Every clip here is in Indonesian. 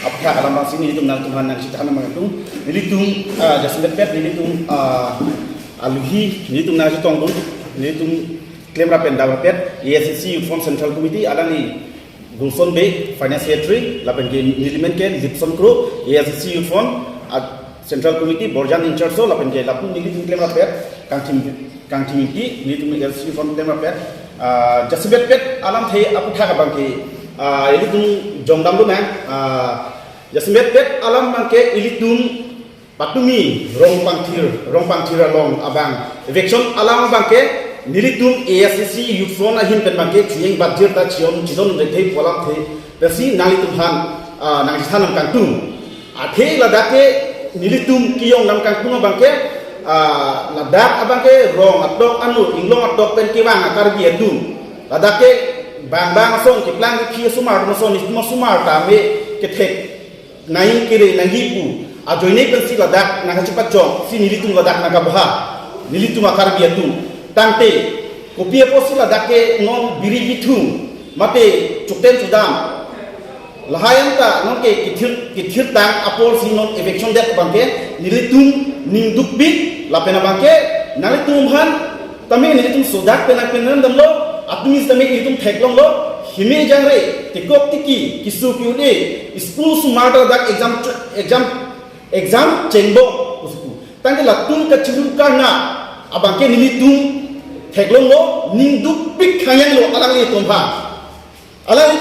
Apakah alam bangsa ini itu menang Tuhan yang ciptakan mengatung nilitung jasmet pet nilitung aluhi nilitung nasi tonggung nilitung klaim rapen dapat pet ESC Youth Fund Central Committee ada ni Gulson Bay Finance Secretary lapen ke nilimen ke Gibson Crew ESC Youth Fund Central Committee Borjan in charge so lapen ke lapun nilitung klaim rapen kang tim ki nilitung ESC Youth Fund klaim rapen jasmet pet alam the apakah abang ke ilitung jongdam tu nang jasmet pet alam bangke ilitung patumi rong pangtir long abang eviction alam bangke nilitung ASC Youth Fund ahin pen bangke chieng budget ta chion chidon rekei polam the pesi nalitung han nang thanam kangtung athe ladake nilitung kiyong nam kangtung bangke ladak abangke rong atok anu inglong atok pen kiwang akar bi etum ladake bang song ke plan ke sumar no son isma sumar ta me ke thek nai kire nangipu a joine pensi ladak na cepat jong si nilitung ladak na kabha nilitung akar biatu tante kopia posi ladak ke non biri bitung mate chukten sudam lahayan ta non ke kithir tang apol si non eviction det bangke nilitung ningduk bit lapena bangke nalitung han tame nilitung sodak penak penan damlo Atumi sami itu teklong lo hime jangre tikok tiki kisu kiude school smarter dak exam cengbo usku tangke latung kecilu karena abangke nilitung teklong lo ningduk pik khayang lo alang ni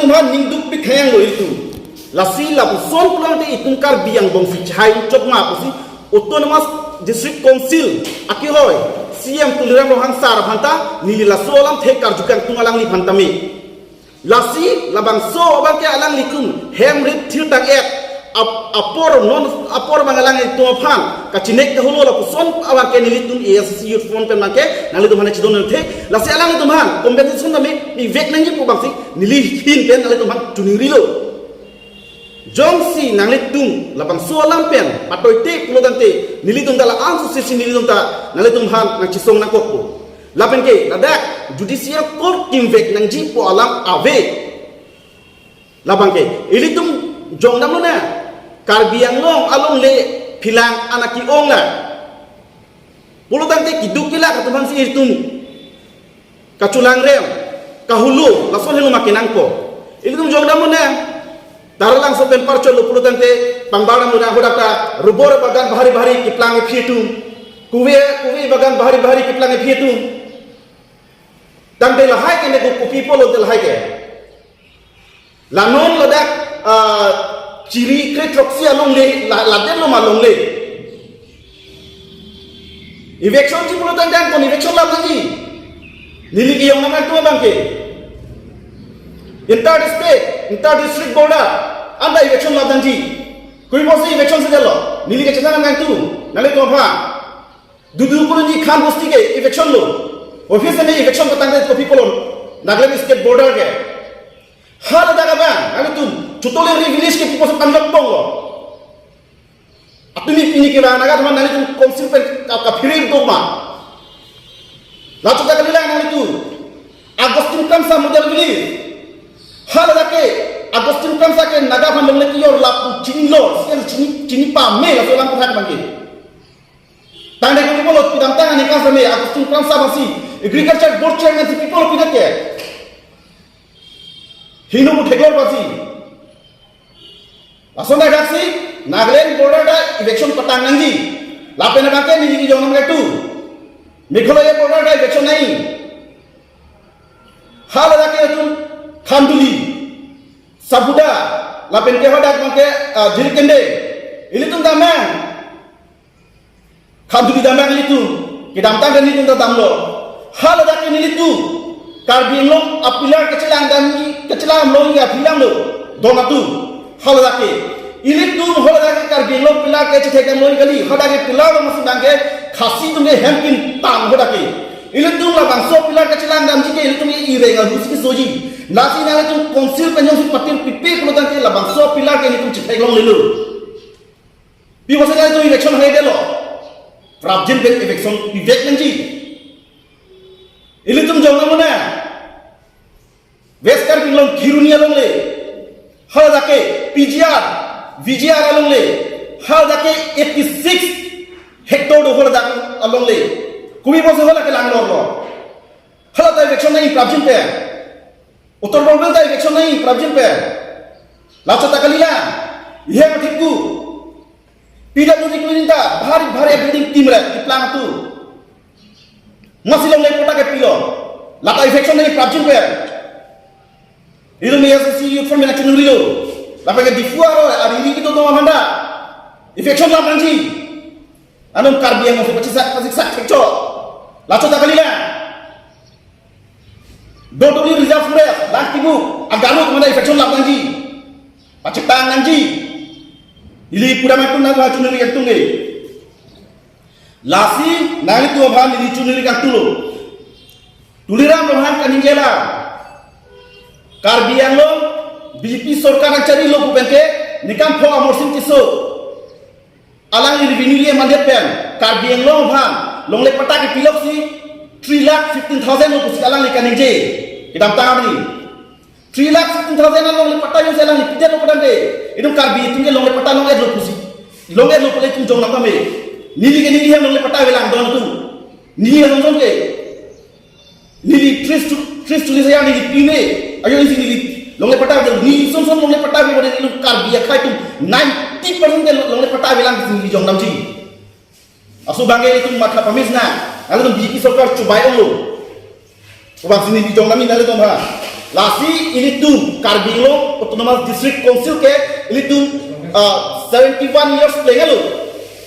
tumha ningduk pik khayang lo itu lasi lapu son pulang te itungkar biang bong fichai chokma pusi autonomous district council akihoy siam tuliran rohang sar phanta nili la so alam thekar jukang tungalang ni phantami lasi labang so abang ke alang likum hem rit thil tak ek apor mangalang itu phan ka chinek ke hulo la puson abang ke nili tun ASC Youth Fund pen mangke nali tu mana chidon the lasi alang itu man competition nami ni vek nang pu bangsi nili hin pen nali tu man tuning rilo Jongsi nanglitung labang sualam pen patoi te kulodante nilitung dala ansu sisi nilitung ta nalitung han nang cisong nang kokpo lapen ke ladak judicial court timvek nang jipo alam ave labang ke ilitung jong nam na karbiang long along le philang anaki ong la kulodante kiduk kila katuman si ilitung kaculang rem kahulu lason helu makinang ko ilitung jong nam na Daralang sopen parcol lo puluh tante pangbara muda hodaka rubor bagan bahari kiplang phietu kuwe bagan bahari kiplang phietu tang de lahai ke ne ku people lo de lahai ke lanon ladak ciri kretroksi along le laden lo malong le eviction ci puluh tante kon eviction lam nangi nili iyong naman tu bangke inter district border anda election ladanji koi bosi election se jalo nili ke chana ngang tu nale to pha dudu kurunji khan bosti ke election lo office me election patang ko people nagle state border ke har daga ba nale tu chutole ri village ke people panlok tong lo apni pini ke ba naga thama nale tu council pe ka phirin to ma la chu daga lila nale tu agustin kam sa model village har dake Agustin Kamsa ke naga phan longle ki yor lapu chini lo chini pa me la solang phan bangi tande ko bolo pidam tanga ni kasa me Agustin Kamsa basi agriculture board chairman ti people pidake hinu mu thegor basi asonda gaksi Nagaland border da election patang nangi lapena bake ni jonam ke tu Meghalaya border da election nai hala dake tu Khanduli Sabuda lapen ke hodak mangke jilkende ini tu damang Khanduli damang itu kidam tang dan itu damlo hal dak ini itu karbing long apilar kecilang long ya pilang lo donatu hal dak ini tu hal dak karbing long pilar ke cetekan long kali hodak pilar lo masuk dangke khasi tu ne hempin tang hodak ini tu la bangso pilar kecilang dam jike ini tu irenga huski soji nasi nala tu konsil penyong si patin pipi kalau tangke labang so pilar ke ni tu citai long lelu. Pi masa nala tu election hai delo. Prabjin bet election pivek nanti. Ini tu jauh mana? Western pilong kirunia long le. hal dake PGR VGR along le hal dake 86 hectare do hal dake along le kubi bose hal dake lang lo hal dake election nahi prabjin pe uttar bangla dake election nahi prabjin pe lacha takalila ye mathikku PWD kuninta bhari building team re plan tu masilong le kota ke pilo lata election nahi prabjin pe itu SSC youth from election dulu lapa ke difuaro ari itu to handa election la panji anum karbiang mo pasti sak keco laco takalila dodoli reserve pure lantibu agalu kemana election la panji pacik tanganji ili pura matun na chunuri kantunge lasi nali tu bhan ili chunuri kantulo tuliram bhan kaningela Karbiang lo BJP सरकार ang cari lo bupente nikam pho amorsin kiso alang revenue ye mandet pen Karbiang lo bhan longle pata ke pilok si 3,15,000 lo kusi alang likan nje kidam tang ni 3,15,000 longle pata yo selang ni pide lo padande idum Karbi tunge longle pata longle lo kusi longle lo pole tung jong nakame nili ke nili hem longle pata velang don tu nili long ke nili 3 tulis yang nili pine ayo isi nili longle pata ni som longle pata bi bode lu Karbi khai tu 90% ke longle pata velang nili jong nam ji asu bangai itu mata pamis na lalu tu BJP सरकार cubai lo ubang sini di jong nam ni lalu tu ha lasi ini tu Karbi lo autonomous district council ke ini tu 71 years playing lo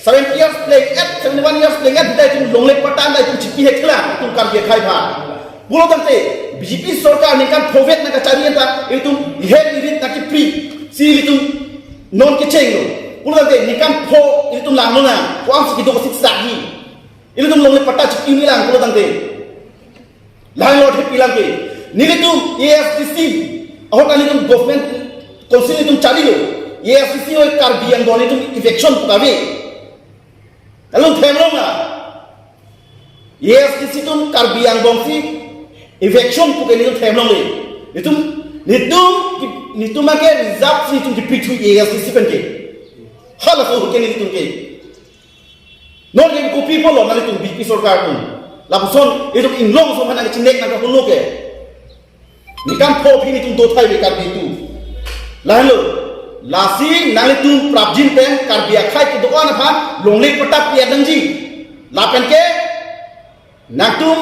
71 years playing kita itu longle pata na itu chipi hekla itu Karbi khai bha bulo tante BJP सरकार ni kan provet na kacari enta itu head irit na ki free si itu non ke cheng lo bulo tante ni kan pho itu lang lo na ko am si do sik sagi itu tum longle pata chipi ni lang bulo tante lang lo thip pilang ke ni itu AFCC ahon kali itu government council itu cari lo AFCC oi Karbi yang don itu election pukabe lalu themlo na AFCC tu Karbi yang bongsi election puke ni themlo le itu make result si tu dipitu AFCC penke hala so ke ni tu ke non ke ko people lo na tu BJP सरकार tu lapuson itu inglong so mana chinek na ko lo ke ni kan pho phi ni tu do thai be Karbi tu lalu lasi nali tu prabjin pen Karbi khai tu doan pha longle pata pia dangji la pen ke naktum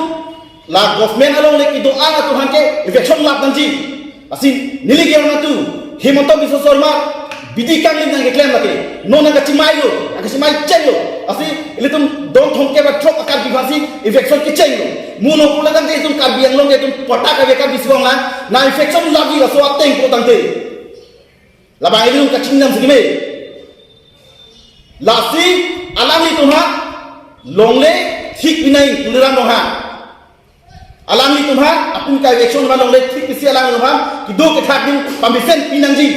la government along le ki doan tu han ke election la dangji asin nili ke na tu Himanta Biswa Sarma bidikan ni nang claim lake no nang chimai lo nang chimai chen lo asi ile tum don thong ke ba trop akar bivasi election ki chen lo muno pula dang te tum Karbi yang long ke tum pata ka be ka biswang na election lagi la so ateng ko dang te labang ilung kacing nam segime lasi alang li tumha longle thik binai tuliram doha alang li tumha apun ka election ma longle thik kisi alang tumha ki do ke thak din pambisen pinangji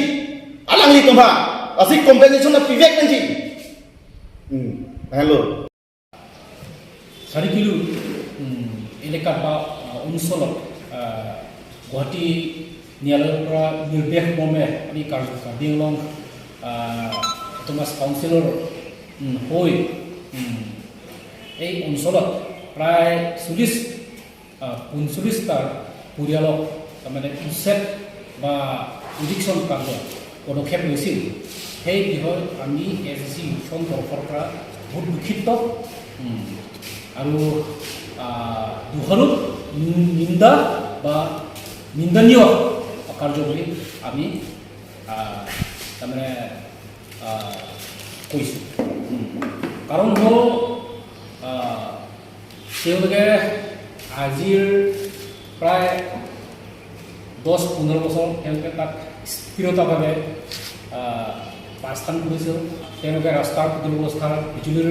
alang li tumha asi compensation na pivek nangji hello sari kilu eleka ba unsolo Guwahati Nialora Nirbeh Mome ani Karbi long Thomas Councilor hoi ei onsolot prai sulis tar purialo tamane uset ba election karlo পদক্ষেপ লৈছিল সেই বিষয়ে আমি SSC ইউথৰ তৰফৰ পৰা বহুত দুখিত আৰু দুখৰো নিন্দা বা নিন্দনীয় কাৰ্য বুলি আমি তাৰমানে কৈছোঁ কাৰণ হ'ল তেওঁলোকে আজিৰ প্ৰায় 10-15 বছৰ তেওঁলোকে তাত স্থিৰতাভাৱে পাঠস্থান কৰিছিল তেওঁলোকে ৰাস্তাৰ ব্যৱস্থা বিজুলীৰ